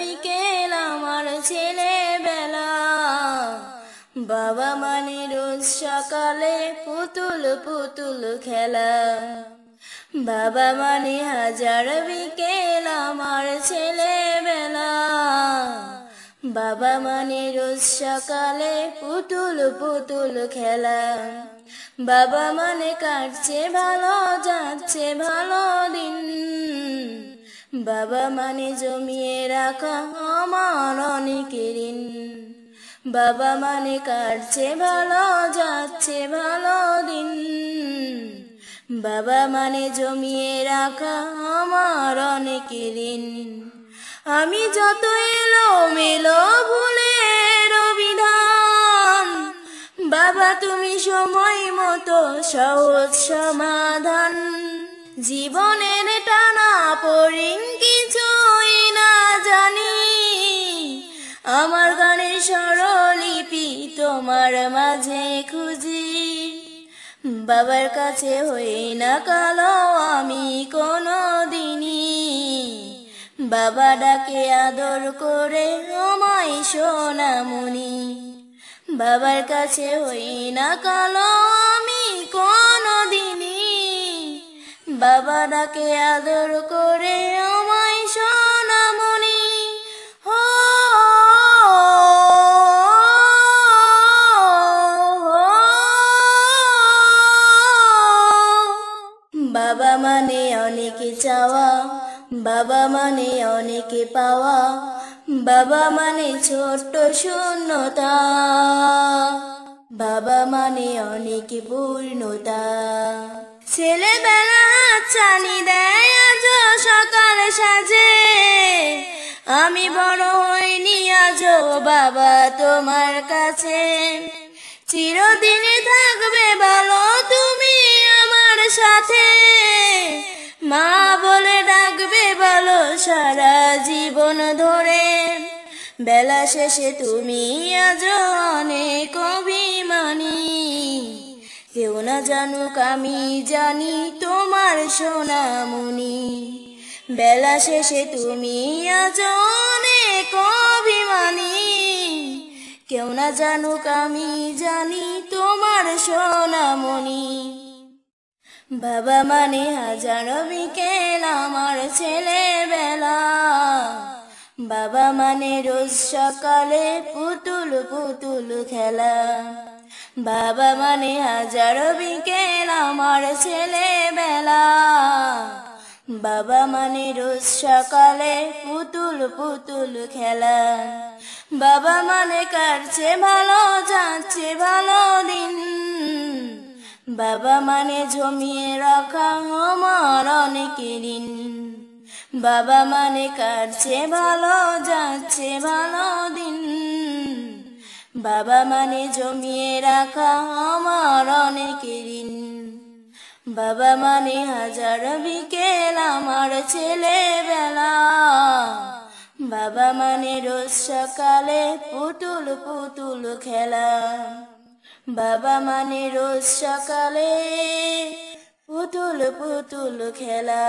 বিকেল আমার ছেলেবেলা। বাবা মানে রোজ সকালে পুতুল পুতুল খেলা। বাবা মানে হাজার বিকেল আমার ছেলেবেলা। বাবা মানে রোজ সকালে পুতুল পুতুল খেলা। বাবা মানে কাটছে ভালো যাচ্ছে ভালো দিন। বাবা মানে জমিয়ে রাখা আমার অনেক ঋণ। বাবা মানে কাটছে ভালো যাচ্ছে ভালো দিন। বাবা মানে জমিয়ে রাখা আমার অনেক ঋণ। আমি যত এলোমেলো ভুলের অভিধান, বাবা তুমি সময় মতো সহজ সমাধান। জীবনের টানা পড়িং কিছুই না জানি, আমার গানের স্বরলিপি তোমার মাঝে খুঁজি। বাবার কাছে হই না কালো আমি কোনো দিনই, বাবা ডাকে আদর করে আমায় সোনামণি। বাবার কাছে হই না কালো আমি কোনো দিনই, বাবা ডাকে আদর করে আমায় সোনামণি। বাবা মানে অনেক চাওয়া, বাবা মানে অনেক পাওয়া। বাবা মানে ছোট্ট শূন্যতা, বাবা মানে অনেক পূর্ণতা। ছেলেবেলা হাতছানি দেয় আজ সকাল সাজে, আমি বড় হইনি আজও বাবা তোমার কাছে। চিরদিনই থাকবে ভালো তুমি আমার সাথে, মা বলে ডাকবে ভালো সারা জীবন ধরে। বেলা শেষে তুমি আজ অনেক অভিমানী, কেউ না জানুক আমি জানি তোমার সোনামণি। বেলা শেষে তুমি আজ অনেক অভিমানী, কেউ না জানুক আমি জানি তোমার সোনামণি। বাবা মানে হাজার বিকেল আমার ছেলেবেলা। বাবা মানে রোজ সকালে পুতুল পুতুল খেলা। বাবা মানে হাজার বিকেল আমার ছেলেবেলা। বাবা মানে রোজ সকালে পুতুল পুতুল খেলা। বাবা মানে কাটছে ভালো যাচ্ছে ভালো দিন। বাবা মানে জমিয়ে রাখা আমার অনেক ঋণ। বাবা মানে কাটছে ভালো যাচ্ছে ভালো দিন। বাবা মানে জমিয়ে রাখা আমার অনেক ঋণ। বাবা মানে হাজার বিকেল আমার ছেলেবেলা। বাবা মানে রোজ সকালে পুতুল পুতুল খেলা। বাবা মানে রোজ সকালে পুতুল পুতুল খেলা।